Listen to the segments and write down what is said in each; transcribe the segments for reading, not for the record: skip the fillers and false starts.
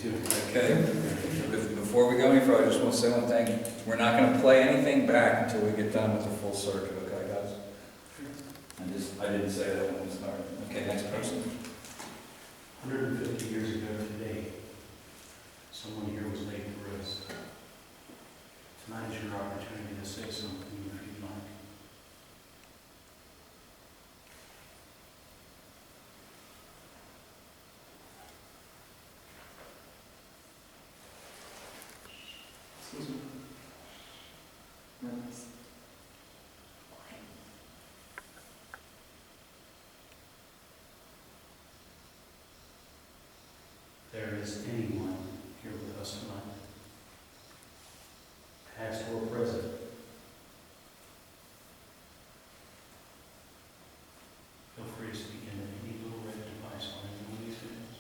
Okay, before we go any further, I just want to say one thing. We're not going to play anything back until we get done with the full circuit, okay, guys? I didn't say that when we started. Okay, next person. 150 years ago today, someone here was laid to rest. Tonight is your opportunity to say something if you'd like. Excuse me. No, it's- There is anyone here with us tonight, past or present, feel free to speak into any little red device on any one of these videos.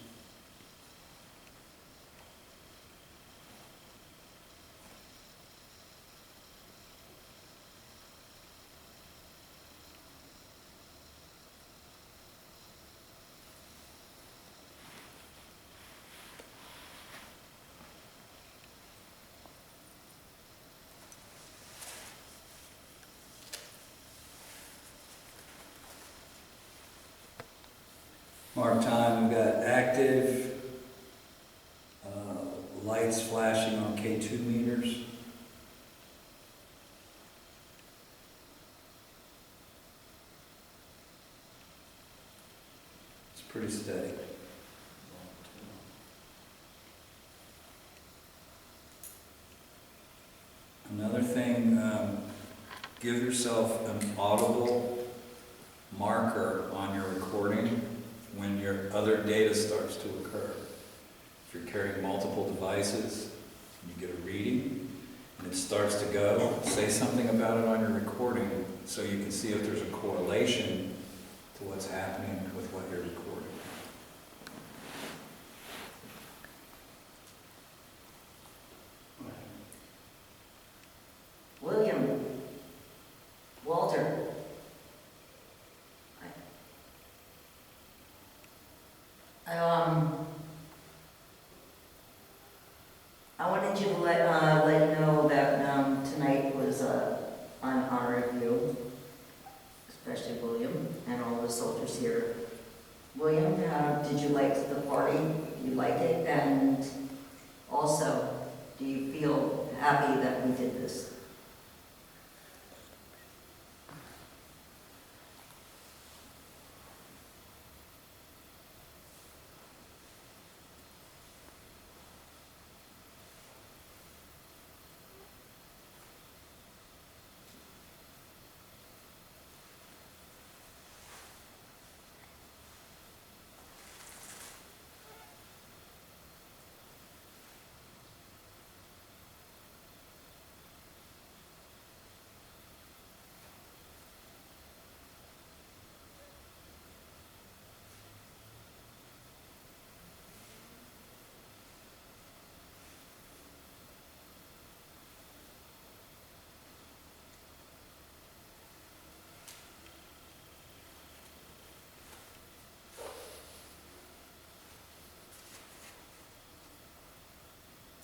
Mark time, we've got active, lights flashing on K2 meters. It's pretty steady. Another thing, give yourself an audible marker on your recording when your other data starts to occur. If you're carrying multiple devices, and you get a reading, and it starts to go, say something about it on your recording so you can see if there's a correlation to what's happening with what you're recording. William, Walter. I wanted you to let you know that tonight was an honor of you, especially William and all the soldiers here. William, did you like the party? You like it? And also, do you feel happy that we did this?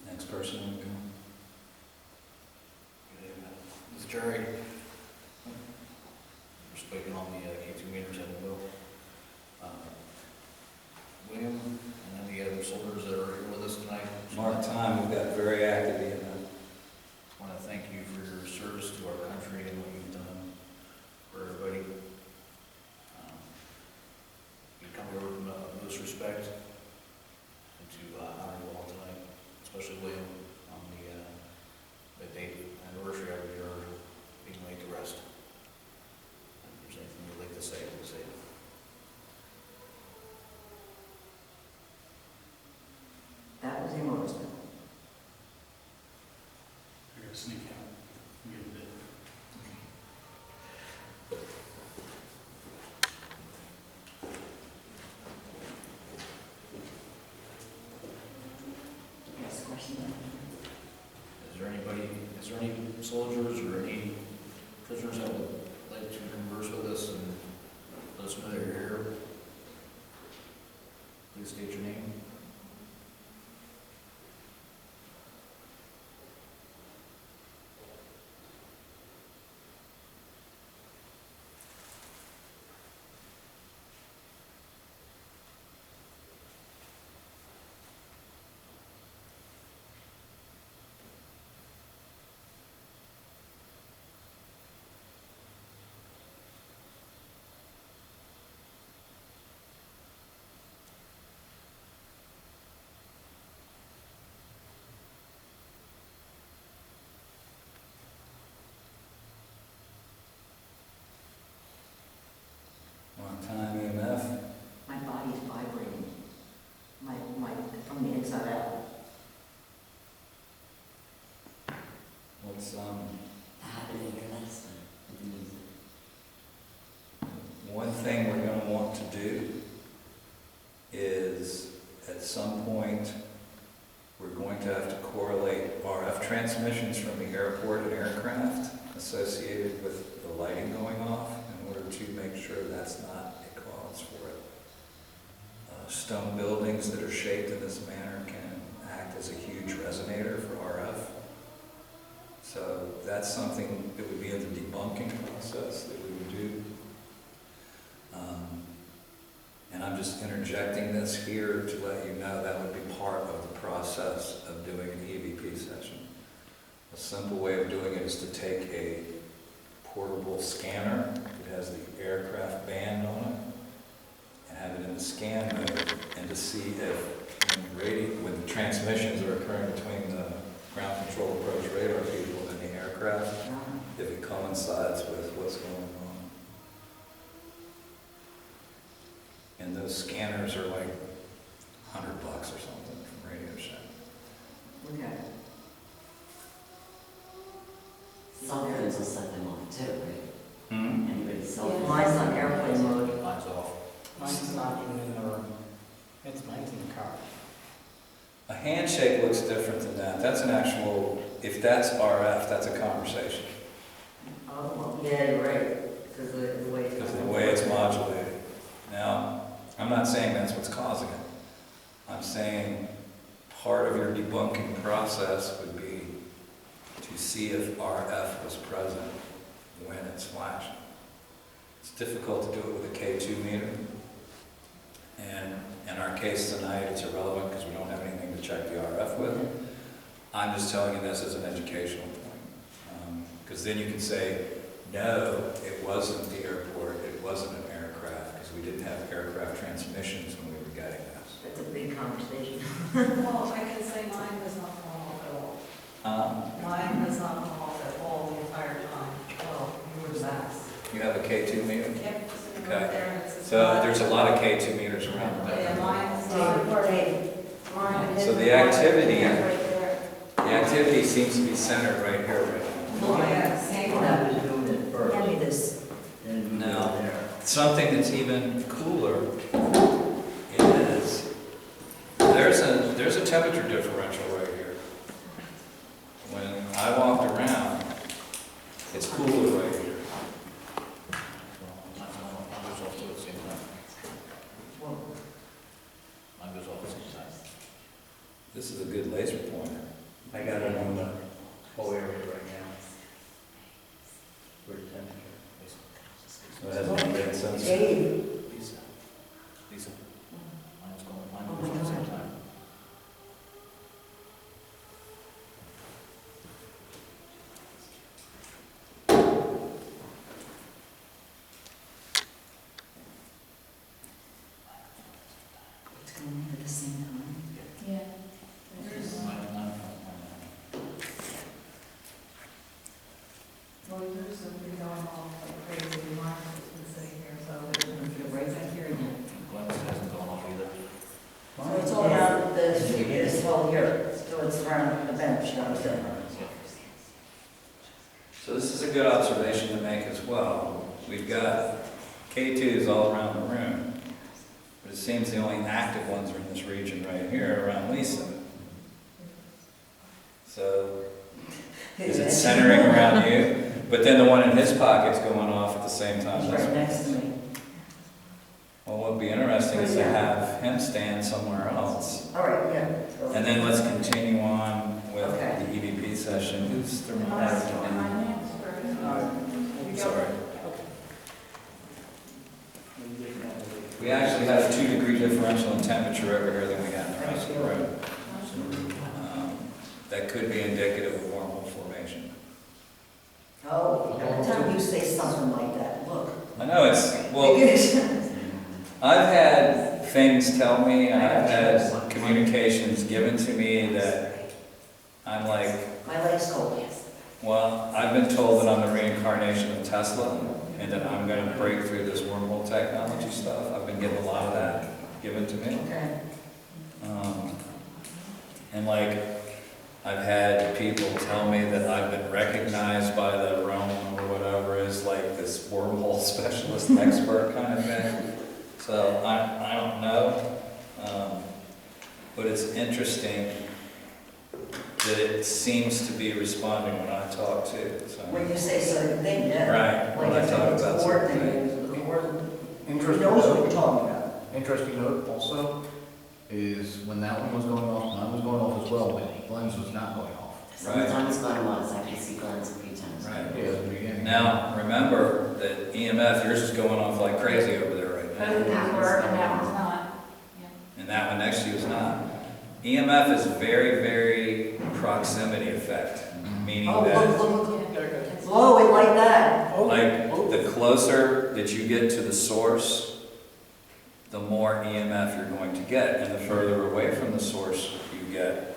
Next person will go. This is Jerry. We're speaking on the K2 meters at the will. William, and then the other soldiers that are here with us tonight. Mark time, we've got very active in that. I want to thank you for your service to our country and what you've done for everybody. You come here with the most respect and to honor you all tonight, especially William on the date anniversary of your being laid to rest. If there's anything you'd like to say, please say it. That was emotional. You're going to sneak out. Get a bit. Yes, question. Is there any soldiers or any prisoners that would like to converse with us and let us know that you're here? Please state your name. It's, Happening here last time. one thing we're gonna want to do is, at some point, we're going to have to correlate RF transmissions from the airport and aircraft associated with the lighting going off in order to make sure that's not a cause for it. Stone buildings that are shaped in this manner can act as a huge resonator for RF. So that's something that would be in the debunking process that we would do. And I'm just interjecting this here to let you know that would be part of the process of doing an EVP session. A simple way of doing it is to take a portable scanner that has the aircraft band on it and have it in the scan mode, and to see if when the transmissions are occurring between the ground control approach radar people and the aircraft, if it coincides with what's going on. And those scanners are like $100 or something from Radio Shack. Okay. Cell phones will set them off too, right? Anybody's cell phone? Mine's on airplane mode. Mine's off. Mine's not even in the room. Mine's in the car. A handshake looks different than that. That's an actual, if that's RF, that's a conversation. Oh, well, yeah, you're right, because the way it's. Because of the way it's modulated. Now, I'm not saying that's what's causing it. I'm saying part of your debunking process would be to see if RF was present when it's flashing. It's difficult to do it with a K2 meter. And in our case tonight, it's irrelevant because we don't have anything to check the RF with. I'm just telling you this as an educational point. Because then you can say, no, it wasn't the airport, it wasn't an aircraft, because we didn't have aircraft transmissions when we were getting this. That's a big conversation. Well, I can say mine was not going off at all. Mine was not going off at all the entire time. Well, you were the best. You have a K2 meter? Yep, sitting Okay. right there, and it's So there's a lot of K2 meters around. Yeah, mine's not. So the activity seems to be centered right here, right Yes. Hand me this. now. Something that's even cooler is there's a temperature differential right here. When I walked around, it's cooler right here. Mine goes off at the same time. Mine goes off at the same time. This is a good laser pointer. I got it on the whole area right now. For temperature. So it has a red sensor. Dave. Lisa. Mine goes off at the same time. It's going in at the same time. Yeah. Mine. Well, yours has been going off like crazy. Mine has been sitting here, so. Get right back here again. Glen's hasn't gone off either. So it's all around the street, it's all here, so it's around the bench, down there. So this is a good observation to make as well. We've got K2s all around the room, but it seems the only active ones are in this region right here around Lisa. So is it centering around you? But then the one in his pocket's going off at the same time. He's right next to me. Well, what would be interesting is to have him stand somewhere else. All right, yeah. So- And then let's continue on with Okay. the EVP session. Who's the Sorry. We actually had a 2-degree differential in temperature over here than we had in the rest of the room. That could be indicative of wormhole formation. Oh, every time you say something like that, look. I know it's, well, I've had things tell me, and I've had communications given to me that I'm like, My leg's cold. well, I've been told that I'm the reincarnation of Tesla, and that I'm going to break through this wormhole technology stuff. I've been getting a lot of that given to me. Okay. And like, I've had people tell me that I've been recognized by the Rome or whatever is like this wormhole specialist expert kind of thing. So I don't know, but it's interesting that it seems to be responding when I talk to. So. When you say certain thing, yeah. Right, when I Like talk it's about certain coordinated, things. the coordinated, who Interesting knows what note, you're talking about. interesting note also is when that one was going off, mine was going off as well, but Glenn's was not going off. Sometimes Glenn was, I can see Glenn's a few times. Right. Yeah, at the beginning. Now, remember that EMF, yours is going off like crazy over there right now. Both of these were, and that one's not. And that one next to you is not. EMF is very, very proximity effect, meaning Oh, that, look, look, look. Blow it like that. like, the closer that you get to the source, the more EMF you're going to get, and the further away from the source you get,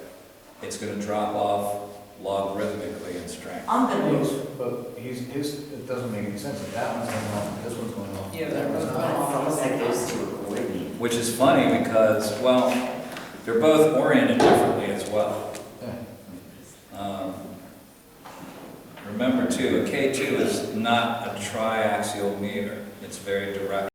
it's going to drop off logarithmically in strength. I'm gonna Yes, lose. but it doesn't make any sense, if that one's going off, this one's going off. Yeah, that they're one's both not. It's almost like those two are coordinated. Which is funny because, well, they're both oriented differently as well. Yeah. Remember too, a K2 is not a triaxial meter. It's very direct.